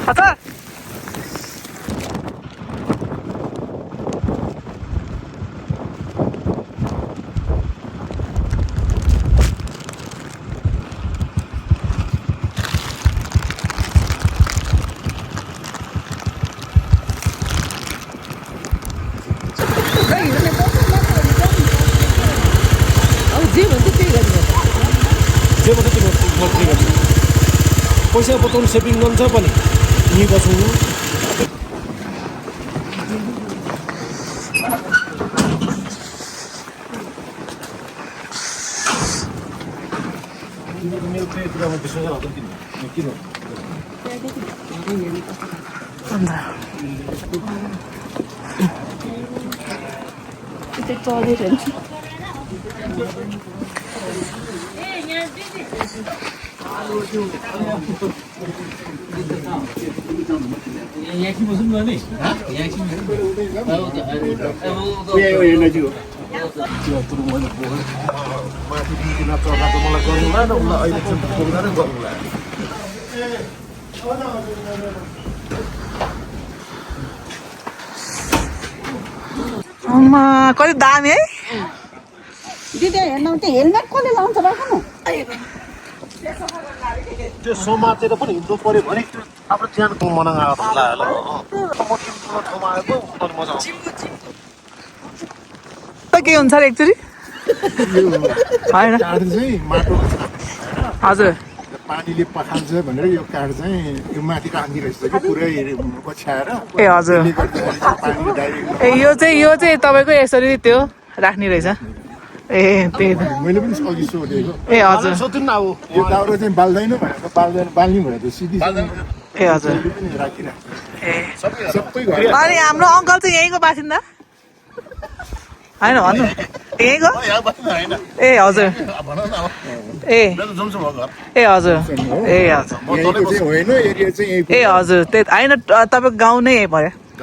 가자. पैसा बताउनु सेभिङ गर्नु छ पनि यहीँ बसौँ मेरो पेटमा त्यसो गर्दा किन अम्मा कति दामी है दिदी हेर्नु त्यो हेलमेट कसले लाउँछ राख्नु त्यो समातेर पनि हिँड्नु पर्यो भने आफ्नो ज्यान मनाङ आएको ठाउँमा आएको मजा आउँछ के हुन्छ र एकचोटि होइन माटो हजुर पानीले पखाल्छ भनेर यो काठ चाहिँ यो माथि राख्ने रहेछ कि पुरै पछ्याएर ए हजुर ए यो चाहिँ तपाईँको यसरी त्यो राख्ने रहेछ ए त्यही त मैले पनि अघि सोधेको ए हजुर सोध्नु न अब यो दाउरो चाहिँ बाल्दैन भनेको बाल्ने भनेको सिधी ए हजुर राखिरहेको ए सबै घर अनि हाम्रो अङ्कल चाहिँ यहीँको बासिन्दा होइन भन्नु यहीँको ए हजुर ए ए हजुर ए हजुर होइन एरिया चाहिँ यही ए हजुर त्यही होइन तपाईँको गाउँ नै यही भयो ए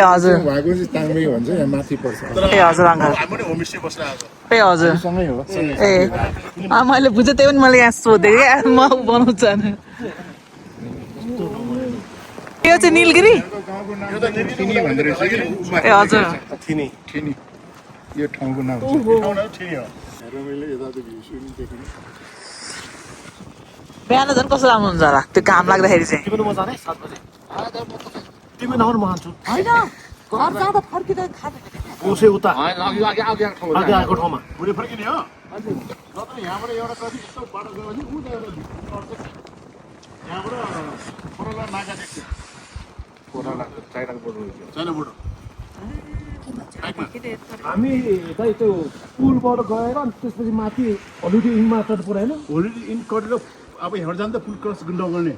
हजुर भएको चाहिँ ताङ्बै भन्छ यहाँ माथि पर्छ ए हजुर अङ्कल ए हजुर सँगै हो ए मैले बुझेँ त्यही पनि मैले यहाँ सोधेँ क्या म बनाउँछु यो चाहिँ निलगिरी थिनी भन्दो रहेछ कि ए हजुर थिनी यो ठाउँको नाम रमाइलो यताको भ्यू पनि देखिने बिहान झन् कस्तो राम्रो हुन्छ होला त्यो घाम लाग्दाखेरि चाहिँ तिमीले म जाने 7 बजे तिमी नआउनु म खान्छु होइन घर जाँदा फर्किँदा खाँदैन उसै उता अघि आएको ठाउँमा भोलि फर्किने हो नत्र यहाँबाट एउटा कति यस्तो बाटो गयो भने ऊ यहाँबाट कोरोला नाका देख्छ कोरोला चाइना बोर्डर हामी चाहिँ त्यो पुलबाट गएर अनि त्यसपछि माथि होलिडे इनमा चढ्नु पुऱ्याएन होलिडे इन कटेर अब यहाँ जाँदा पुल क्रस नगर्ने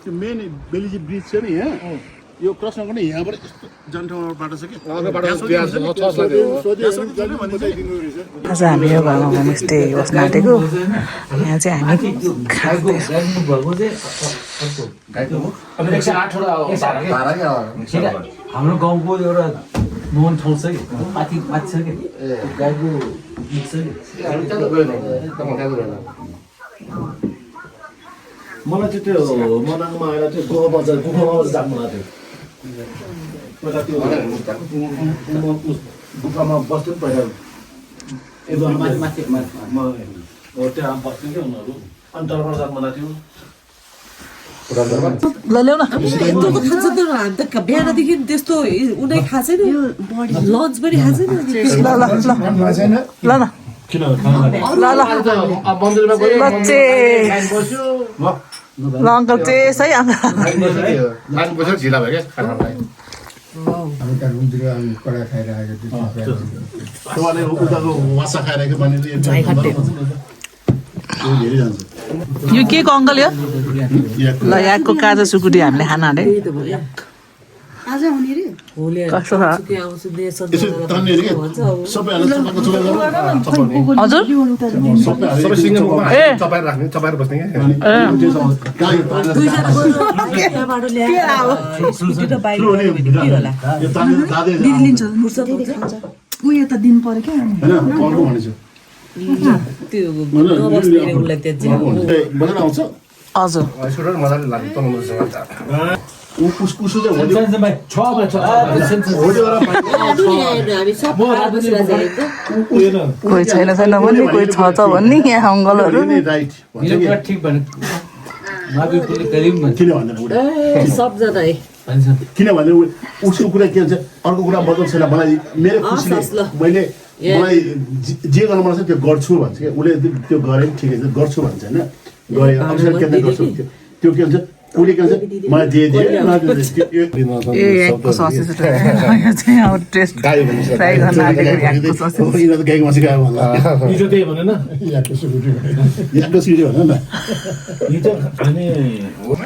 त्यो मेन बेलिजी ब्रिज छ नि यहाँ यो क्रस नगर्ने यहाँबाट यस्तो जनठाउँमा बाटो छ कि आज हामी यो घरमा होमस्टे बस्न आँटेको यहाँ चाहिँ हामी हाम्रो गाउँको एउटा नोन ठाउँ छ कि माथि छ कि गाईको मलाई चाहिँ त्यो मनाङमा आएर त्यो गुफा बजार जानु लाग्यो पहिला त्यो गुफामा बस्थ्यो नि पहिला माथि त्यहाँ बस्थ्यो कि उनीहरू अनि तलबाट जानु मन लाग्थ्यो ल ल्याउ न यत्रोको खान्छ त हामी त बिहानदेखि त्यस्तो उनै खाएको छैन लन्च पनि खाएको छैन ल न बच्चे ल अङ्कल चाहिँ है अङ्कल झिला भयो क्या यो के को अङ्कल यो ल यहाँको काजा सुकुटी हामीले खाना आँटे आज आउने रे होली कस्तो छ? के आउँछ देशन यसो तान्ने अरे के भन्छ अब सबै हालेर चपाउने हजुर सबै सबै सिङ्गल ए। चपाएर राख्ने चपाएर बस्ने क्या दुईजना त्यहाँबाट ल्याएर स्कुटी र बाइक लिएर भने के होला यो तानेर दादे उयो त दिनु पर्यो क्या हैन अर्को भनेछु त्यो नबस्ने उसलाई त्यहाँ बजार आउँछ हजुर स्कुटर मजाले लाग्छ तल उसको चाहिँ हामी सब बसिरहेको कोही छैन भन्ने कोही छ भन्ने यहाँ अङ्गलहरू राइट ठिक भने माघे पुलले गरिब भन्छ किन भन्दैन उडा सबजना है किनभने उसको कुरा के हुन्छ अर्को कुरा बदल छैन मलाई मेरो खुसीले मैले मलाई जे गर्न मन छ त्यो गर्छु भन्छ क्या उसले त्यो गरे पनि ठिकै छ गर्छु भन्छ होइन गरे अवसर केन्द्र गर्छु त्यो के हुन्छ उसले के भन्छ मलाई दिए ए यहाँको ससेज चाहिँ अब टेस्ट ट्राई गर्न आँटेको यहाँको ससेज गाईको मासु खायो भन्दा हिजो त्यही भनेन यहाँको सिडी भन न हिजो हामी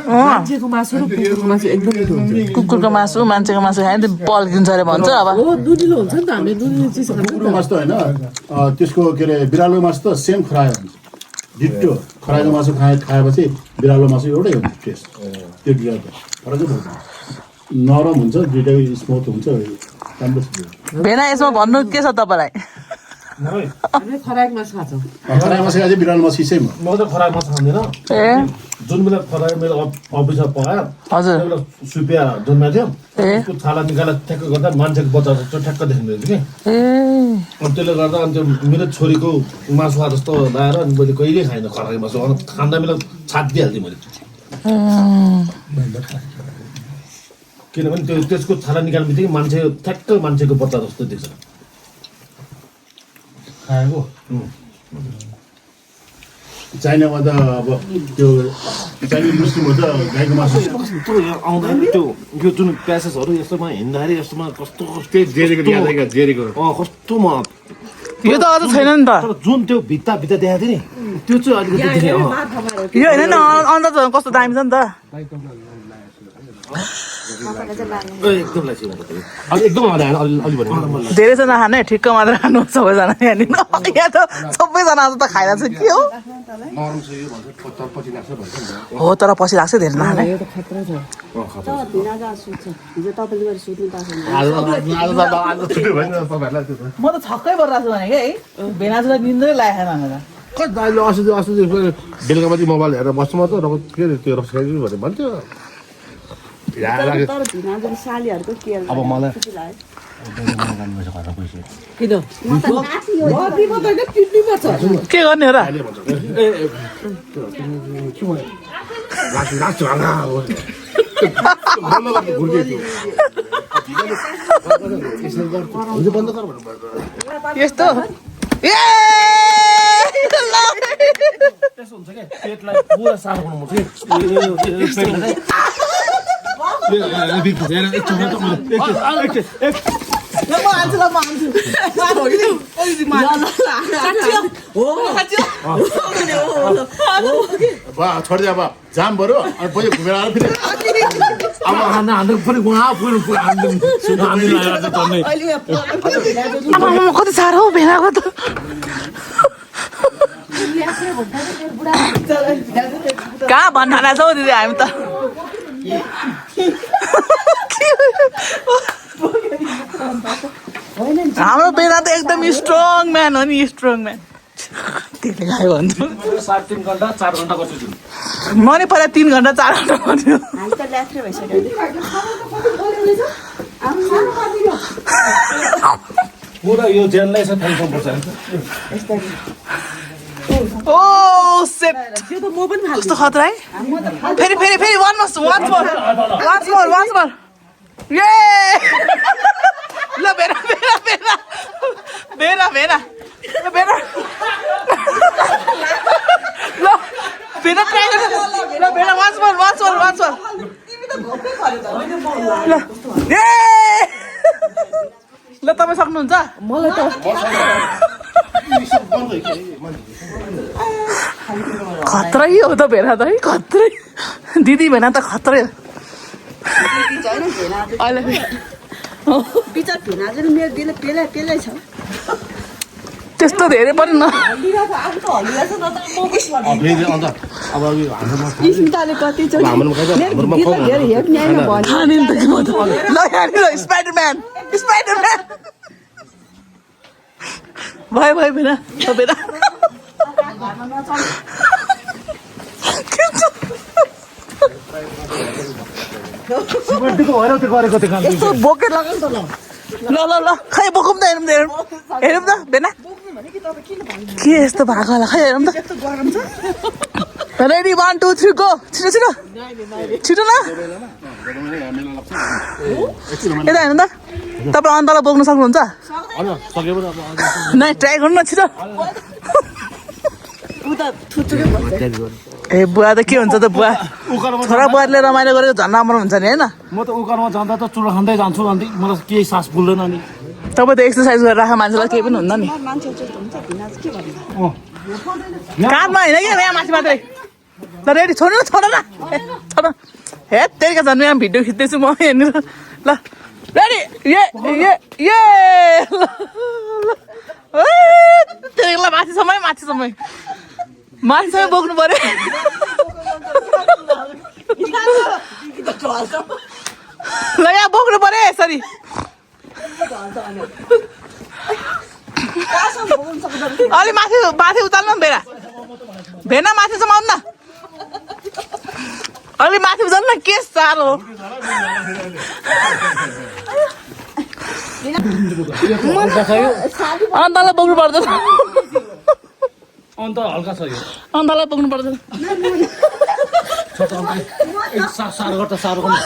मान्छेको मासु र कुकुरको मासु एकदम मिठो हुन्छ कुकुरको मासु मान्छेको मासु खायो भने पल्किन्छ अरे भन्छ अब हो दुधिलो हुन्छ नि त हामीले दुधिलो चिज खान्छ कुकुरको मासु त होइन त्यसको के अरे बिरालो मासु त सेम खरायो हुन्छ डिट्टो खरायो मासु खाएपछि बिरालो मासु एउटै हुन्छ टेस्ट त्यो बिरालो फरकै हुन्छ नरम हुन्छ दुइटै स्मुथ हुन्छ राम्रो छ भेना यसमा भन्नु के छ तपाईँलाई हामीले खरायो मासु खान्छौँ खरायो मासु खाएपछि बिरालो मासु सेम हो म त खरायो मासु खाँदैन ए जुन बेला खरायो मेरो अफिसमा पकायो हजुर त्यो बेला सुपिया जन्मेको थियो ए उसको छाला निकालेर ठ्याक्क गर्दा मान्छेको बच्चा जस्तो ठ्याक्क देखिँदैन कि ए अनि त्यसले गर्दा अनि त्यो मेरो छोरीको मासु खा जस्तो लगाएर अनि मैले कहिले खाइनँ खरायो मासु अनि खाँदा मेरो छाप दिइहाल्थेँ मैले किनभने त्यो त्यसको छाला निकाल्ने बित्तिकै मान्छे ठ्याक्क मान्छेको बच्चा जस्तो देख्छ खाएको चाइनामा त अब त्यो चाइनिज मुस्लिमहरू त गाईको मासु कस्तो आउँदा त्यो यो जुन प्यासेसहरू यस्तोमा हिँड्दाखेरि यस्तोमा कस्तो कस्तो म यो त अझ छैन नि त तर जुन त्यो भित्ता देखाएको थियो नि त्यो चाहिँ अलिकति देखेँ यो होइन नि अन्त कस्तो दामी छ नि त एकदम लाग्छ एकदम अलि भने धेरैजना खाने ठिक्क मात्र खानु सबैजना यहाँनिर यहाँ त सबैजना आज त खाइरहेको छ के हो हो तर पछि लाग्छ धेरै नखाने म त छक्कै परिरहेको छु भने है भेनाजुलाई निन्द्रै लागेन भनेर कति अहिले अस्ति बेलुका माथि मोबाइल हेरेर बस्छु म त के अरे त्यो रक्सी भनेर भन्थ्यो अब मलाई के गर्ने हो र यस्तो ए त्यसो हुन्छ क्या पेटलाई पुरा सानो बनाउनु छोडिदियो अब जाम बरु अनि पछि घुमेर आएर फेरि अब हान्नु पनि उहाँ कति साह्रो हो भेनाको त कहाँ भन्नु छौ दिदी हामी त हाम्रो बेला त एकदम स्ट्रङ म्यान हो नि स्ट्रङ म्यान त्यसले खायो भन्छ 3 घण्टा 4 घण्टा गर्छु म नि पहिला 3 घण्टा 4 घण्टा गर्थ्यो पुरा यो जेललाई छ थाल्नुपर्छ ओ सेट त्यो त म पनि कस्तो खतरा है फेरि फेरि फेरि वान्स मोर ये ल बेरा बेरा बेरा बेरा बेरा बेरा ल बेरा ट्राई गर ल बेरा वान्स मोर ल ए ल तपाईँ सक्नुहुन्छ मलाई त खतरै हो त भेना त है खतरै दिदी भेना त खतरै अहिले बिचार भिना चाहिँ मेरो बेलै छ त्यस्तो धेरै पनि न हल्लिरहेको आफू त हल्लिरहेछ न त म पनि फेरि अन्त अब स्मिताले कतिचोटि हेर्ने होइन भन्यो खाने नि त म त ल यहाँनिर स्पाइडरम्यान भयो बेना यस्तो बोकेट लगाउ नि त ल खै बोकौँ त हेरौँ त बेना के यस्तो भएको होला खै हेरौँ त रेडी 1 2 3 गो छिटो ल यता हेर्नु त तपाईँ अन्तलाई बोक्नु सक्नुहुन्छ नै ट्राई गर्नु न छिटो ए बुवा त के हुन्छ त बुवा छोरा बुहारीले रमाइलो गरेको झन् राम्रो हुन्छ नि होइन म त उकालोमा जाँदा त चुरा खाँदै जान्छु अनि मलाई केही सास फुल्दैन नि तपाईँ त एक्सर्साइज गरेर राख मान्छेलाई केही पनि हुन्न नि काँधमा होइन कि यहाँ माथि मात्रै ल रेडी छोड न हे तेरिका झन् यहाँ भिडियो खिच्दैछु म हेर्नु ल रेडी तेरिका माथिसम्म बोक्नु पर्यो ल यहाँ बोक्नु पर्यो यसरी अलि माथि उचाल्नु न भेना माथिसम्म आउनु न अलि माथि उचाल्नु न के साह्रो अन्तलाई बोक्नु पर्दैन अन्त हल्का छ यो अन्तलाई बोक्नु पर्दैन साह्रो गर्छ साह्रो गर्नु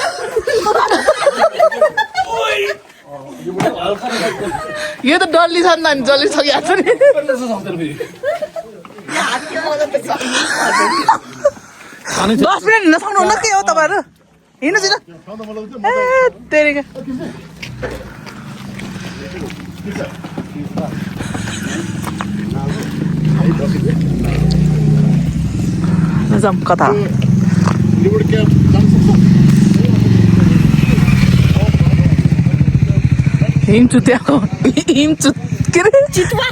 यो त डल्ली छ नि त जल्ली सकिहाल्छ नि 10 मिनट हिँड्न सक्नुहुन्न के हो तपाईँहरू हिँड्नु छिटो ए तेरिका जाऊँ कता हिमचुत्याको के अरे चितुवा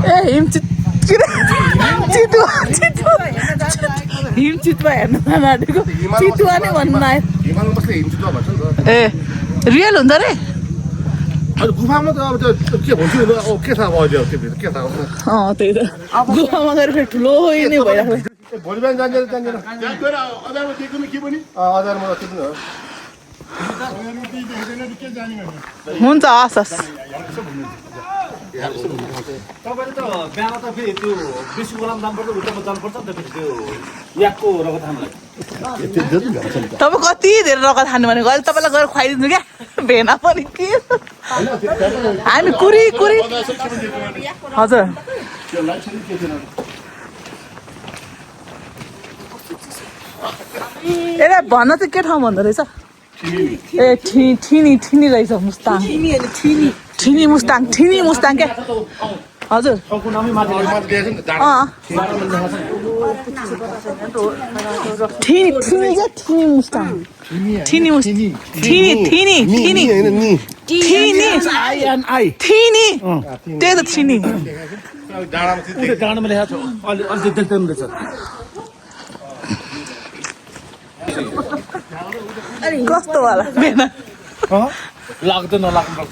ए हिमचितुवा हेर्नु नआँटेको चितुवा नै भन्नु आयो ए रियल हुन्छ रे गुफामा त अब त्यो के भन्छु के थाहा भयो त्यो के थाहा त्यही त गुफामा गएर फेरि ठुलो नै भइरहेको भोलि बिहान जान्छ अधारमा दिएको के पनि अधारमा त्यो पनि हो हुन्छ हस् तपाईँले त बिहान त फेरि त्यो विश्वकर्म जानुपर्छ उतामा जानुपर्छ नि त फेरि त्यो याकको रगत खानलाई तपाईँ कति धेरै रगत खानु भनेको अहिले तपाईँलाई गएर खुवाइदिन्छु क्या भेना पनि के हामी कुरी हजुर ए भन्न चाहिँ के ठाउँ भन्दो रहेछ ए ठिनी रहेछ मुस्ताङ ठिनी मुस्ताङ क्या हजुर ठिनी मुस्ताङ ठिनी त्यही त ठिनी डाँडामा लेखाएको छ अलि देख्दैन रहेछ कस्तो होला बेना लाग्दैन नलाग्नु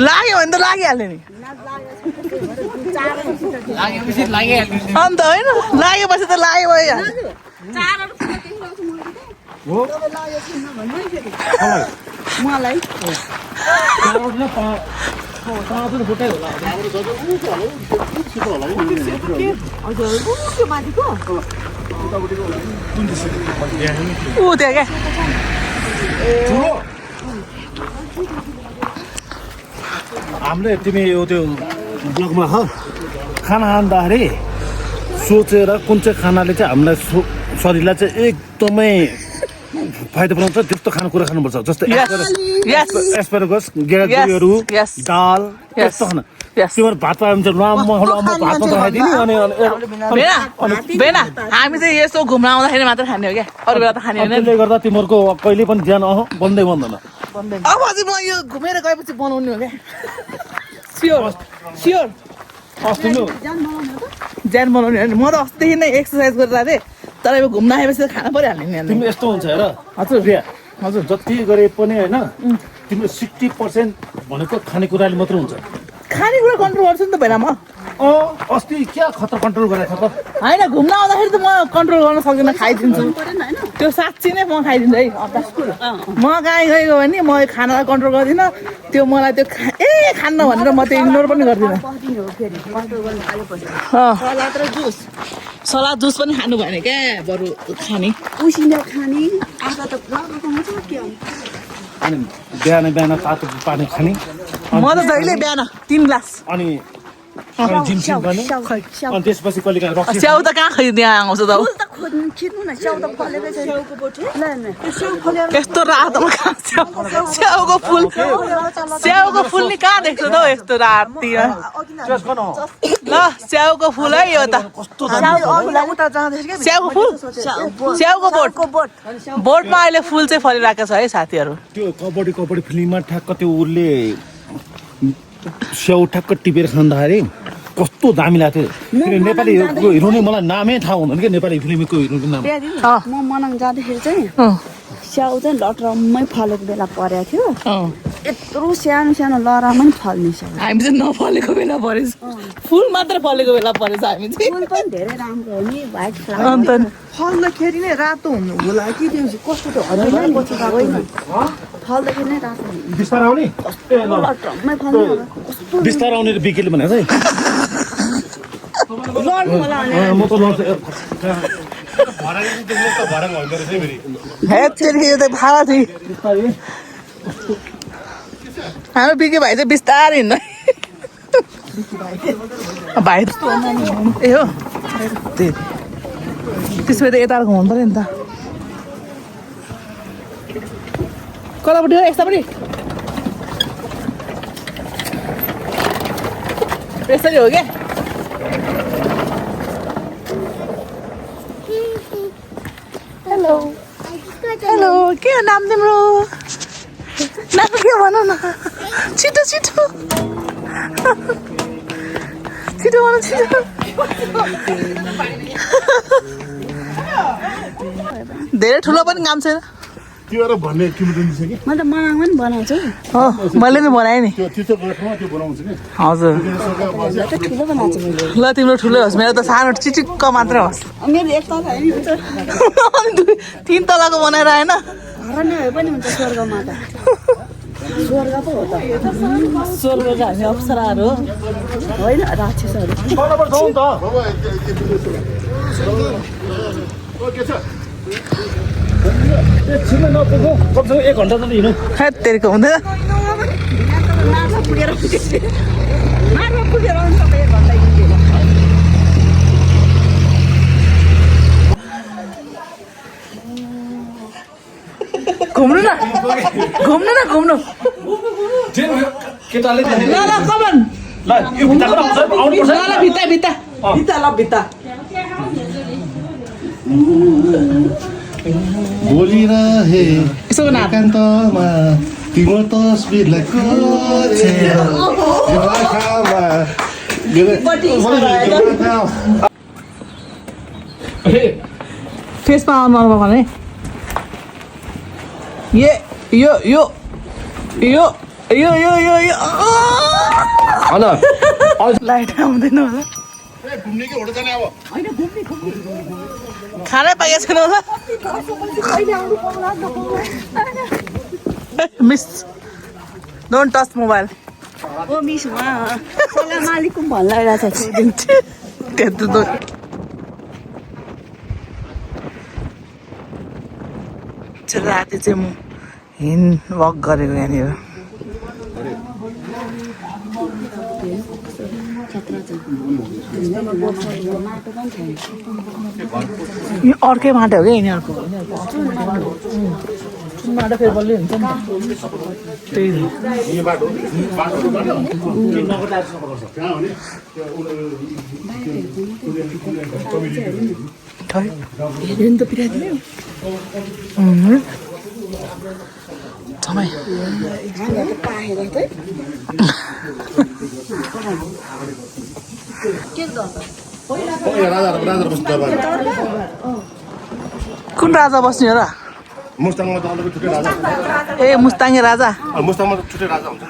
लाग्यो भने त लागिहाल्यो नि अन्त होइन लागेपछि त लाग्यो भयो मलाई ऊ त्यहाँ क्या हामीले तिमी यो त्यो ब्लगमा खाना खाँदाखेरि सोचेर कुन चाहिँ खानाले चाहिँ हामीलाई शरीरलाई चाहिँ एकदमै फाइदा बनाउँछ त्यस्तो खानेकुरा खानुपर्छ जस्तै Yes. एस्परागस गेडागुडीहरू Yes. दाल Yes. त्यस्तो खाना Yes. तिम्रो भात पायो भने चाहिँ भातमा खाइदिने अनि बेना हामी चाहिँ यसो घुम्न आउँदाखेरि मात्र खाने हो क्या अरू बेला त खाने होइन त्यसले गर्दा तिमीहरूको कहिले पनि ध्यान बन्दै बन्दैन अब चाहिँ म यो घुमेर गएपछि बनाउने हो क्या स्योर अस्ति नु ज्यान बनाउने होइन म त अस्तिदेखि नै एक्सर्साइज गरिरहेको थिएँ तर अब घुम्न आएपछि त खाना परिहाल्ने नि तिमी यस्तो हुन्छ हेर हजुर हजुर जति गरे पनि होइन तिम्रो 60% भनेको खानेकुराले मात्र हुन्छ खानेकुरा कन्ट्रोल गर्छु नि त पहिला म अस्ति क्या खतरा कन्ट्रोल गरेको छ त होइन घुम्न आउँदाखेरि त म कन्ट्रोल गर्न सक्दिनँ खाइदिन्छु त्यो साँच्ची नै म खाइदिन्छु है म कहीँ गएको भने म खानालाई कन्ट्रोल गर्दिनँ त्यो मलाई त्यो खान्न भनेर म त्यो इग्नोर पनि गर्दिनँ सलाद जुस पनि खानु भएन क्या बरु खाने उसिनेर खाने आँखा त पुरा के अनि बिहान तातो पानी खाने म त जहिले बिहान 3 ग्लास अनि जिमसिम गर्ने अनि त्यसपछि कहिले काहीँ रक्सी स्याउ त कहाँ त्यहाँ आउँछ त यस्तो रातोमा स्याउको फुल नि कहाँ देख्छ त हौ यस्तो राततिर ल स्याउको फुल है यो त स्याउको बोटमा अहिले फुल चाहिँ फलिरहेको छ है साथीहरू त्यो कबड्डी फिल्ममा ठ्याक्क त्यो उसले स्याउ ठ्याक्क टिपेर खाँदाखेरि कस्तो दामी लाग्थ्यो नेपाली हिरो नै मलाई नामै थाहा हुँदैन क्या नेपाली फिल्मको हिरोको नाम म मनाङ जाँदाखेरि चाहिँ स्याउ चाहिँ लटरम्मै फलेको बेला परेको थियो यत्रो सानो लहरामा पनि फल्ने स्याउ हामी चाहिँ नफलेको बेला परेछ फुल मात्र फलेको बेला परेछ हामी चाहिँ फुल पनि धेरै राम्रो हो नि व्हाइट अन्त फल्दाखेरि नै रातो हुनु होला कि त्यो कस्तो त होइन फल्दाखेरि नै रातो हुनु बिस्तार आउने लटरम्मै फल्ने होला कस्तो बिस्तार आउने बिकेले भनेको चाहिँ लड्नु होला म त लड्छु यो त भाडा थियो हाम्रो बिके भाइ चाहिँ बिस्तारै हिँड्नु भाइ ए हो त्यसो भए त यता घुमाउनु पऱ्यो नि त कतापट्टि हो यतापट्टि यसरी हो क्या हेलो के हो नाम तिम्रो नाम के भन न छिटो भन छिटो धेरै ठुलो पनि काम छैन त्यो भन्ने किमत कि म त मनाङमा पनि बनाउँछु हो मैले नि बनाएँ नि त्यो गाँठमा त्यो बनाउँछ कि हजुर ठुलो बनाउँछु मैले ल तिम्रो ठुलो होस् मेरो त सानो चिचिक्क मात्र होस् मेरो एक तल होइन 3 तलाको बनाएर आएन घर नै भए पनि हुन्छ स्वर्गमा त स्वर्ग पो हो त स्वर्गको हामी अप्सराहरू हो होइन राक्षसहरू छिटो नपुग्नु कमसेकम 1 घन्टा त हिँड्नु तेरिको हुँदैन मार्फा पुगेर आउनु तपाईँ 1 घन्टा हिँड्दैन घुम्नु केटाले ल कमन ल यो भित्ताको आउनुपर्छ ल भित्ता बोलिरहे यसो न एकान्तमा तिम्रो तस्बिरलाई कोचेर आँखामा फेसमा आउनु भने यो लाइट आउँदैन होला घुम्ने कि होटल जाने अब खानै पाएको छैन होला miss don't touch mobile oh miss सलाम आलेकुम भन्लाइरहेको छ त्यस्तो राति चाहिँ म वक गरेको यहाँनिर माटो पनि छैन यो अर्कै माटो हो क्या यिनीहरूको माटो फेरि बल्लै हुन्छ नि त्यही यो बाटो नगरलाई सफा गर्छ कहाँ हेर्नु नि त पिराइदिने समय पाएर चाहिँ राजा बस्नु कुन राजा बस्ने हो र मुस्ताङमा त अलरेडी छुट्टै राजा ए मुस्ताङे राजा मुस्ताङमा त छुट्टै राजा हुन्छ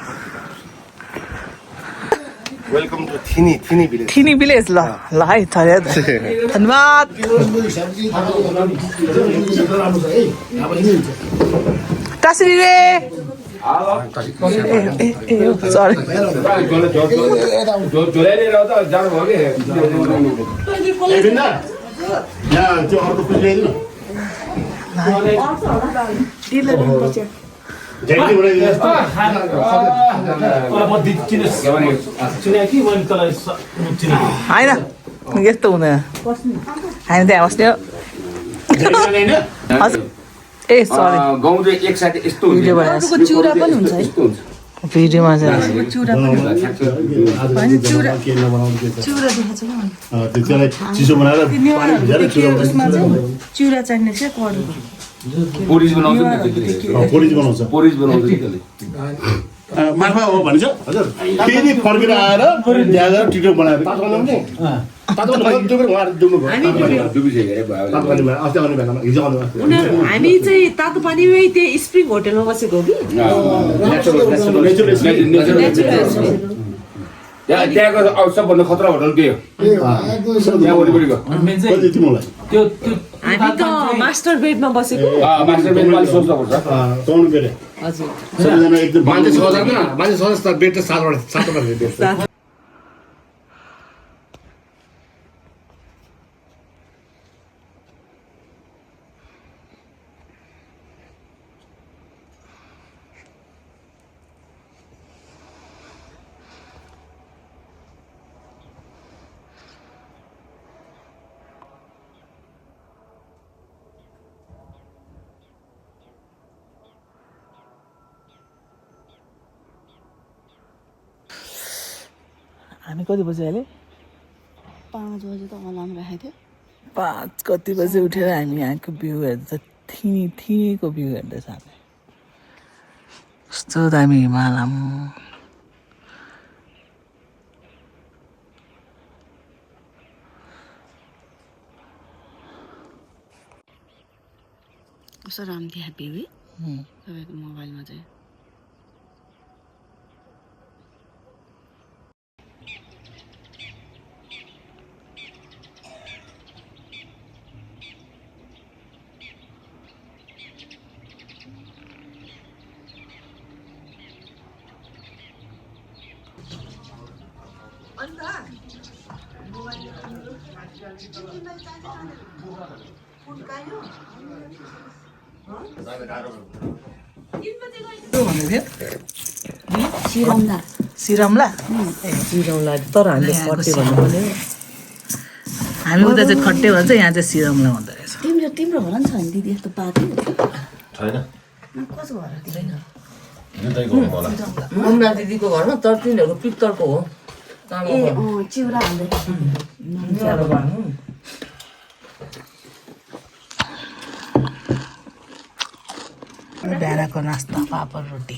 वेलकम टु थिनी भिलेज थिनी भिलेज ल है धन्यवाद कसरी रे सरी यहाँ त्यो अर्को पुज ल्याइदिनु जहिले होइन यस्तो हुँदैन हामी त्यहाँ बस्ने हो ए सरी गाउँ चाहिँ एक साइड यस्तो हुन्छ चिउरा पनि हुन्छ है भिडियोमा चाहिँ चिउरा पनि चिउरा देखाएको छ त्यसलाई चिसो बनाएर चिउरा चाहिने चाहिँ करुको पोरिज बनाउँछ नि पोरिज बनाउँछ पोरिज बनाउँछ मार्फा हो भन्छ हजुर फेरि फर्केर आएर ल्याएर टिकट बनाएर तातो बनाउने हामी चाहिँ तातो पानीमै त्यही स्प्रिङ होटलमा बसेको हो कि त्यहाँको सबभन्दा खतरा होटल के हो त्यहाँ वरिपरिको हामी त मास्टर बेडमा बसेको मास्टर बेडमा अलिक सोच्नुपर्छ हजुर मान्छे 6,000 बेड त 7वटा बेड हामी कति बजी अहिले 5 बजे त अलार्म राखेको थियो 5 कति बजी उठेर हामी यहाँको भ्यू हेर्दैछ थिनीको भ्यू हेर्दैछ हामी कस्तो दामी हिमालयम कस्तो राम्रो देखा भ्यू तपाईँको मोबाइलमा चाहिँ सिरमला तर हामीले खट्टे भन्नु पर्यो हामी उता चाहिँ खट्टे भन्छ यहाँ चाहिँ सिरमला भन्दो रहेछ तिम्रो घर नि छ नि दिदी यस्तो पार्टी छैन कसो घर मम्मा दिदीको घरमा तर तिनीहरूको पित्तलको हो ए चिउरा हाल्दै बिहानको नास्ता पापड रोटी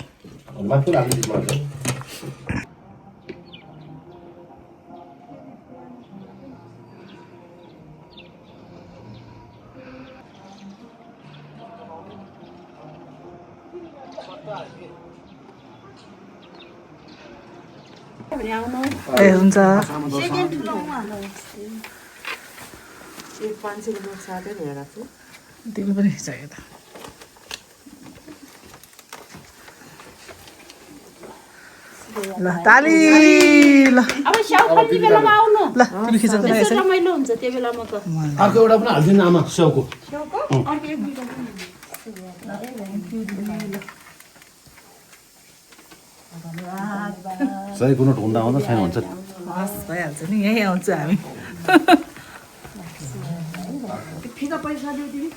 ए हुन्छ तिमी पनि चाहियो त ल ताली ल अब स्याउ खाने बेलामा आउनु ल तिमी खिच त्यसो रमाइलो हुन्छ त्यो बेलामा त अर्को एउटा पनि हालिदिनु आमा स्याउको अर्को एक दुईटा पनि सही कुनो ढुन्दा आउँदा छैन हुन्छ हस् भइहाल्छ नि यहीँ आउँछु हामी फिका पैसा दिउ तिमी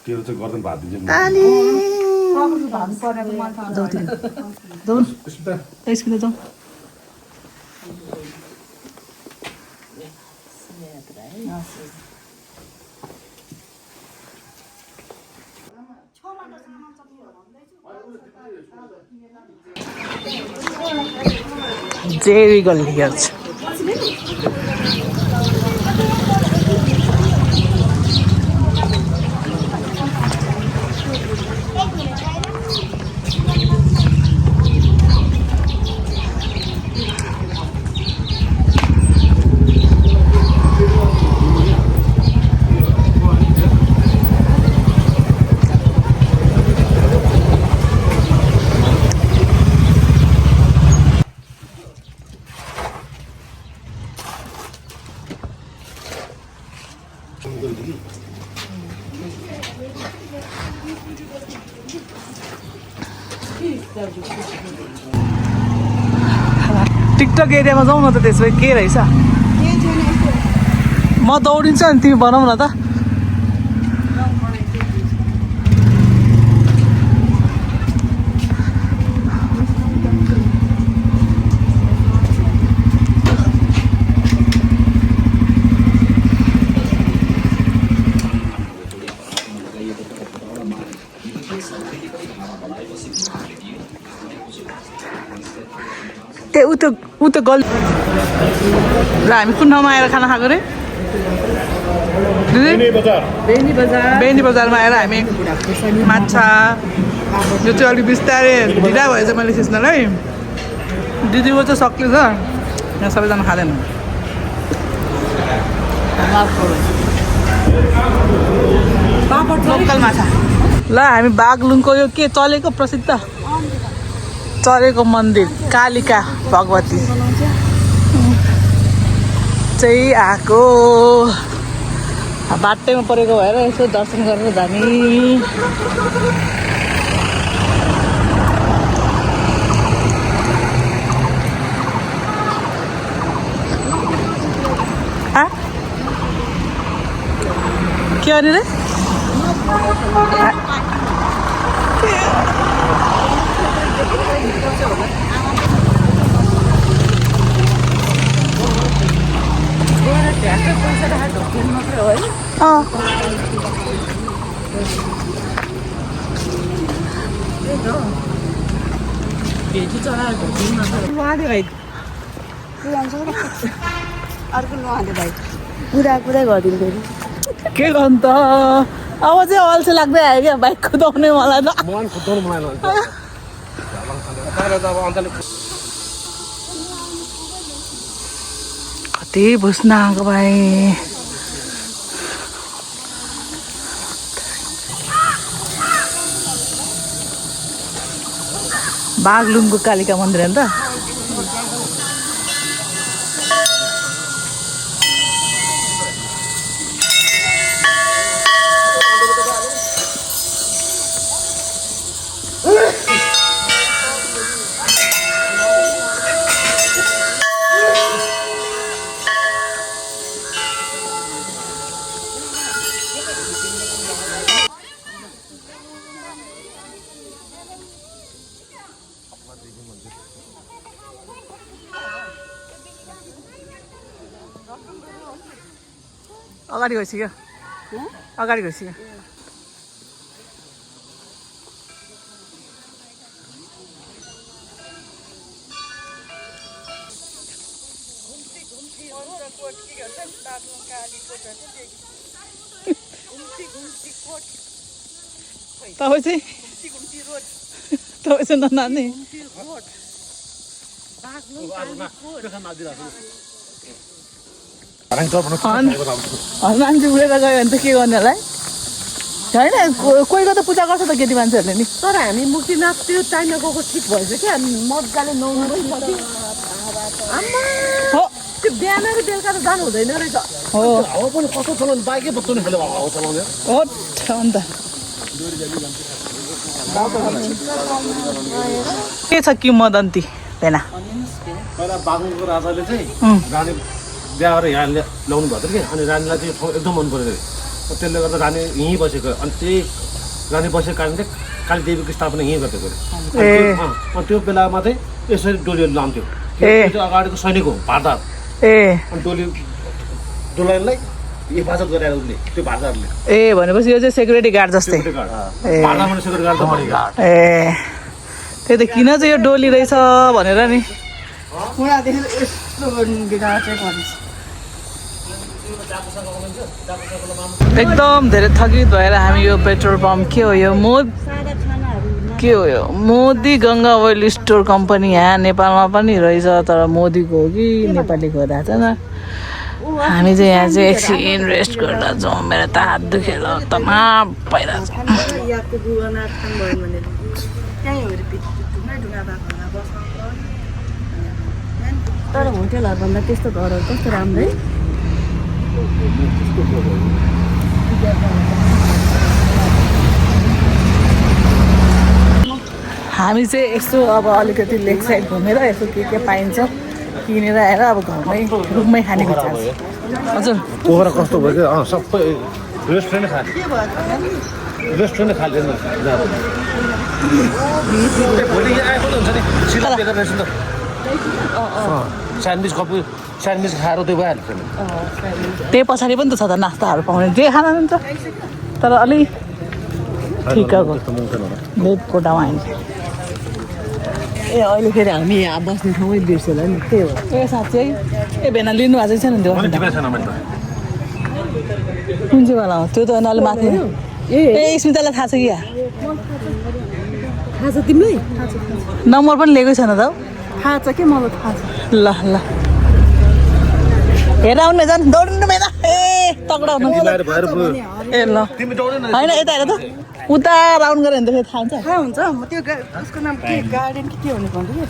तेरो चाहिँ गर्दैन भात दिन्छ जाउँ जेरी गल्ली हेर्छ टिकटक एरियामा जाउँ न त त्यसो भए के रहेछ म दौडिन्छु अनि तिमी बनाऊ न त ऊ त गल्ती र हामी कुन ठाउँमा आएर खाना खाएको रे बेनी बजारमा आएर हामी माछा यो चाहिँ अलिक बिस्तारै ढिला भएछ मैले खिच्नलाई दिदीको चाहिँ सक्ले छ यहाँ सबैजना खाँदैन लोकल माछा ल हामी बागलुङको यो के चलेको प्रसिद्ध चरेको मन्दिर कालिका भगवती चाहिँ आएको बाटैमा परेको भएर यसो दर्शन गरेर जाने के अरे रे अर्को नुहाल्यो भाइ कुरा गरिदिनु के गर्नु त अब चाहिँ अल्छी लाग्दै आयो क्या बाइक कुदाउने मलाई त कति बुझ्न आएको भाइ बागलुङको कालिका मन्दिर हो नि त अगाडि गइसक्यो अगाडि गइसक्यो तपाईँ चाहिँ ननानी मान्छे उडेर गयो भने त के गर्ने होला है होइन कोही त पूजा गर्छ त केटी मान्छेहरूले नि तर हामी मुक्तिनाथ त्यो चाइना गएको ठिक भएछ क्या मजाले नुहाउनु पनि सक्यो हो त्यो बिहान र बेलुका त जानु हुँदैन रहेछ हो हावा पनि कस्तो चलाउने बाइकै बत्नु नि हावा चलाउने हो अन्त के छ किंवदन्ती भेना पहिला बागलुङको राजाले चाहिँ रानी बिहा गरेर यहाँ ल्याउनु भएको थियो कि अनि रानीलाई चाहिँ ठाउँ एकदम मन परेको थियो त्यसले गर्दा रानी यहीँ बसेको अनि त्यही रानी बसेको कारणले कालीदेवीको स्थापना यहीँ गरेको अनि त्यो बेलामा चाहिँ यसरी डोलीहरू लाउँथ्यो त्यो अगाडिको सैनिक हो भारदार अनि डोलीलाई हिफाजत गरेर उसले त्यो भारदारले भनेपछि यो चाहिँ सेक्युरिटी गार्ड जस्तै भारदारमा सेक्युरिटी गार्ड त त्यही त किन चाहिँ यो डोली रहेछ भनेर नि पुरादेखि यस्तो बिगार चाहिँ गरिन्छ एकदम धेरै थकित भएर हामी यो पेट्रोल पम्प के हो यो के हो यो Modi Ganga oil store company यहाँ नेपालमा पनि रहेछ तर मोदीको हो कि नेपालीको थाहा छैन हामी चाहिँ यहाँ चाहिँ एकछिन इन्भेस्ट गरेर जाउँ मेरो त हात दुखेर तमाम भइरहेछ तर होटेलहरूभन्दा त्यस्तो घरहरू कस्तो राम्रो है हामी चाहिँ यसो अब अलिकति लेक साइड घुमेर यसो के पाइन्छ किनेर आएर अब घरमै रुममै खाने विचार हजुर पोखरा कस्तो भयो कि सबै रेस्टुरेन्ट खाने रेस्टुरेन्ट खाँदैन भोलि आएको हुन्छ नि सिधा बेगर रहेछ नि त स्यान्डविच कपी स्यान्डविच खाएर त्यो भइहाल्छ नि त्यही पछाडि पनि त छ त नास्ताहरू पाउने जे खान हुन्छ तर अलि ठिकको भेज कोटामा आइन्छ अहिले फेरि हामी यहाँ बस्ने ठाउँमै बिर्स्यो होला नि त्यही हो साँच्चै भेना लिनु भएको छैन नि त्यो कुन चाहिँ वाला हो त्यो त उनीहरूले माथि स्मितालाई थाहा छ कि थाहा छ तिमीलाई नम्बर पनि लिएकै छैन त थाहा छ कि मलाई थाहा छ ल ल हेर आउनु झन् दौड्नु बेला तगडा हुनु ए ल होइन यता हेर त उता राउन्ड गरेर भने त थाहा हुन्छ थाहा हुन्छ म त्यो उसको नाम के गार्डन के हुनु भन्थ्यो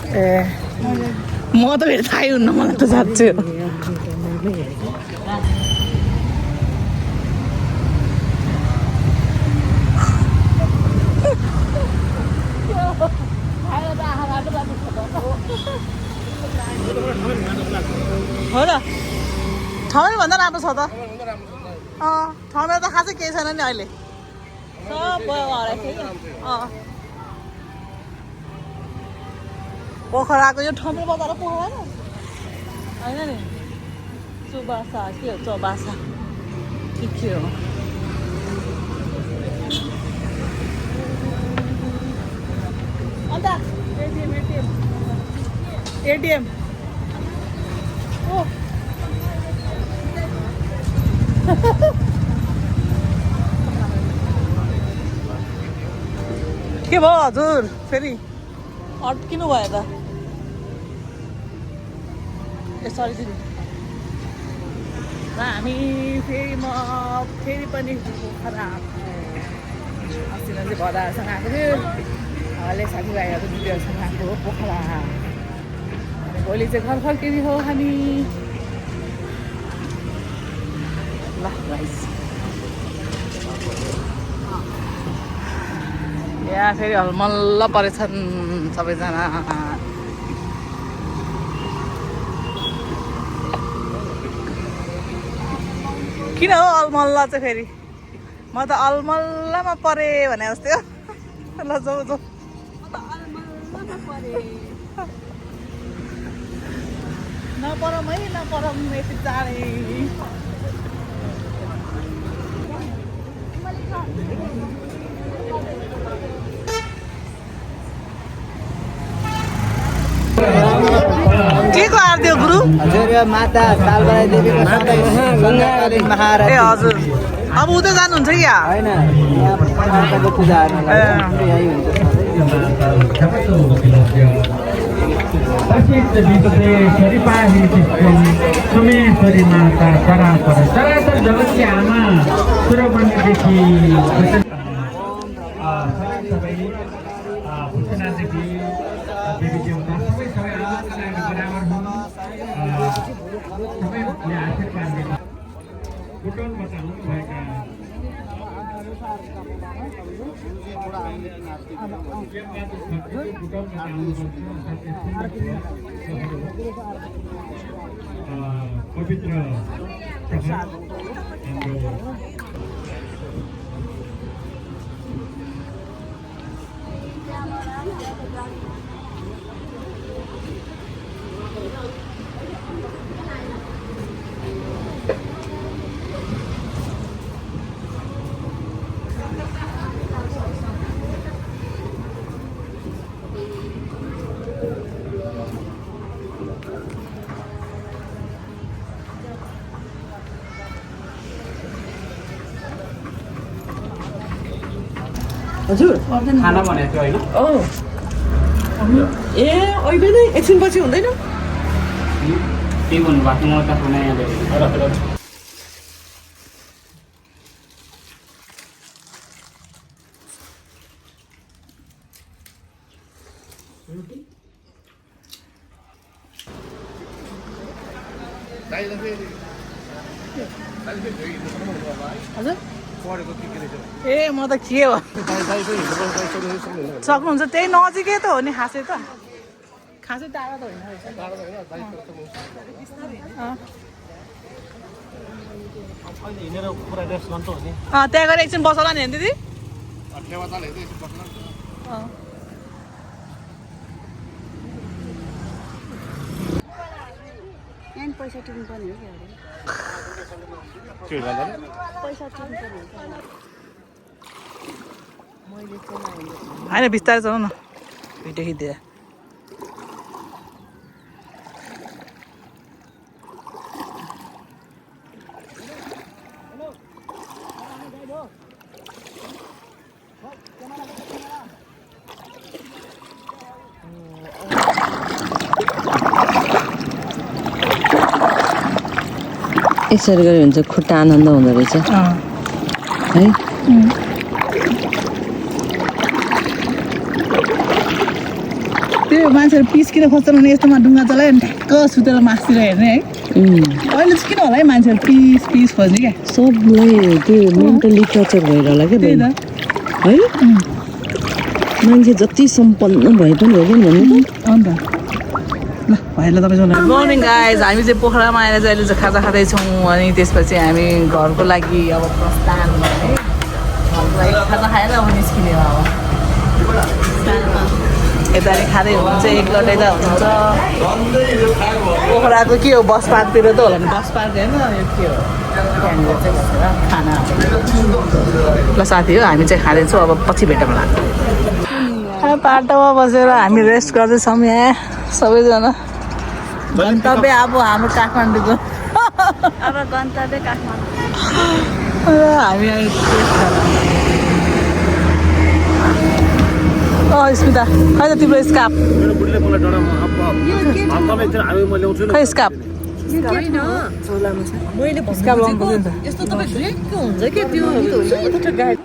म त फेरि थाहै हुन्न मलाई त साँच्चै हो हो र ठाउँ भन्दा राम्रो छ त ठाउँमा त खासै केही छैन नि अहिले सब हराएको थियो कि पोखराको यो ठाउँमा बजार पोखरा होइन नि सुबासा के हो चौबासा के हो अन्त एटिएम के भयो हजुर फेरि अड्किनु भयो त सरी र हामी फेरि पनि पोखरा अस्ति चाहिँ भदाहरूसँग आएको थियो अहिले साथीभाइहरू दिदीहरूसँग आएको हो पोखरा अनि भोलि चाहिँ घर फर्किने हो हामी ल गाइस यहाँ फेरि हलमल्ल परेछन् सबैजना किन हो अलमल्ल चाहिँ फेरि म त अलमल्लमा परे भने जस्तै हो ल जाऊ जाऊ नपरौँ है नपरौँ यति चाँडै के को आरती हो गुरु माता कालबाई देवीको ए हजुर अब उतै जानुहुन्छ कि यहाँ होइन माताको पूजा यही सोमेश्वरी माता सरासर सरासर जगतकी आमा सुरबन्धदेखि भूषणादेखि देवी देवता सबै आमाका लागि बराबर हुन् सबैले आशीर्वाद दिनु भुटानबाट आउनुभएका पवित्र प्रसाद हजुर खाना भनेको थियो होइन ए अहिले नै एकछिनपछि हुँदैन के भन्नु भएको म त खाना यहाँ ए म त के हो सक्नुहुन्छ त्यही नजिकै त हो नि खासै त खासै टाढा त होइन त्यहाँ गएर एकछिन बसौला नि दिदी यहाँ पैसा तिर्नु पर्ने हो क्या पैसा तिर्नु पर्ने होइन बिस्तारै चलाउ न भिडियो खिच्दै यसरी गऱ्यो भने चाहिँ खुट्टा आनन्द हुँदो रहेछ है त्यो मान्छेहरू पिस किन खोज्छन् भने यस्तोमा डुङ्गा चलायो भने ठ्याक्क सुतेर मासतिर हेर्ने है अहिले चाहिँ किन होला है मान्छेहरू पिस पिस खोज्ने क्या सबलाई त्यो मेन्टली टर्चर भएर होला क्या त्यही त है मान्छे जति सम्पन्न भए पनि हो भन्नु अन्त ल भाइलाई तपाईँसँग गुड मर्निङ गाइज हामी चाहिँ पोखरामा आएर चाहिँ अहिले चाहिँ खाजा खाँदैछौँ अनि त्यसपछि हामी घरको लागि अब प्रस्थान है घरको लागि खाजा खाएर अब निस्किने हो अब यता खाँदै हुनुहुन्छ एकलटै त हुनुहुन्छ पोखराको के हो बस पार्कतिर त होला नि बस पार्क होइन यो के हो त्यहाँनिर चाहिँ बसेर खाना ल साथी हो हामी चाहिँ खाँदैछौँ अब पछि भेटौँ होला बाटोमा बसेर हामी रेस्ट गर्दैछौँ यहाँ सबैजना गन्तव्य अब हाम्रो काठमाडौँको अब गन्तव्य काठमाडौँ हामी स्मिता खै त तिम्रो स्काप खै स्काप स्काप लाउनु यस्तो तपाईँ ढुक्क हुन्छ कि त्यो गाडी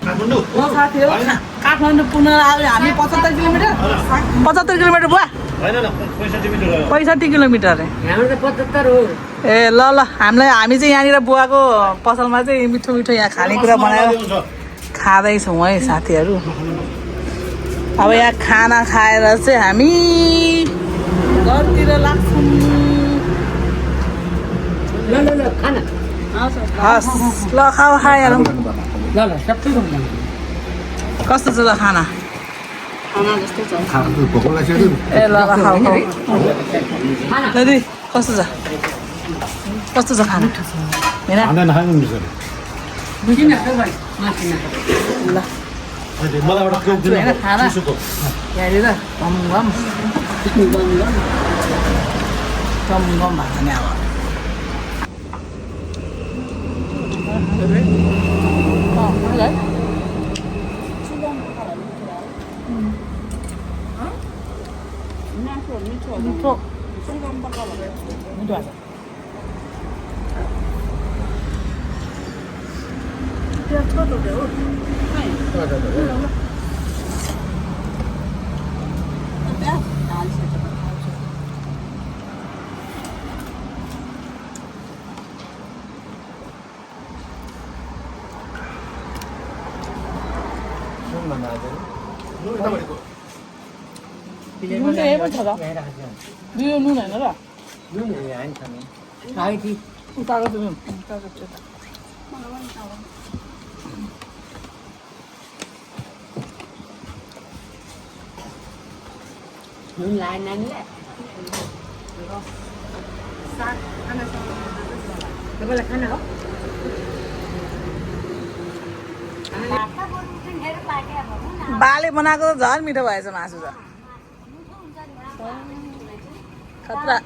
साथी हो काठमाडौँ पुग्न आयो हामी 75 किलोमिटर 75 किलोमिटर भयो 65 किलोमिटर अरे ए ल ल हामी चाहिँ यहाँनिर बुवाको पसलमा चाहिँ मिठो मिठो यहाँ खानेकुरा बनायो खाँदैछौँ है साथीहरू अब यहाँ खाना खाएर चाहिँ हामी घरतिर लाग्छौँ हस् ल खाइहालौँ कस्तो छ त खाना ए ल खाऊ दिदी कस्तो छ खाना ल होइन खाना यहाँनिर गम भएको नि अब मिठो नुन त यही पनि छ त यो नुन होइन र उताको त्यो नुन नुन लाए नानीले तपाईँलाई खाना हो बाले बनाएको त झन् मिठो भएछ मासु त खतरा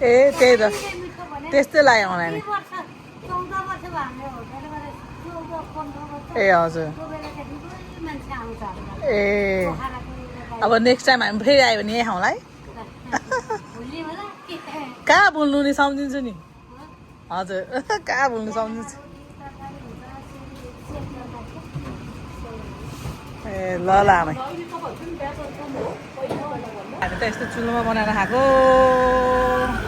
ए त्यही त त्यस्तै लाग्यो मलाई नि ए हजुर ए अब नेक्स्ट टाइम हामी फेरि आयो भने यही खाउँला है कहाँ बोल्नु नि सम्झिन्छु नि हजुर कहाँ बोल्नु सम्झिन्छु ए ल ल आमै हामी त यस्तो चुलोमा बनाएर खाएको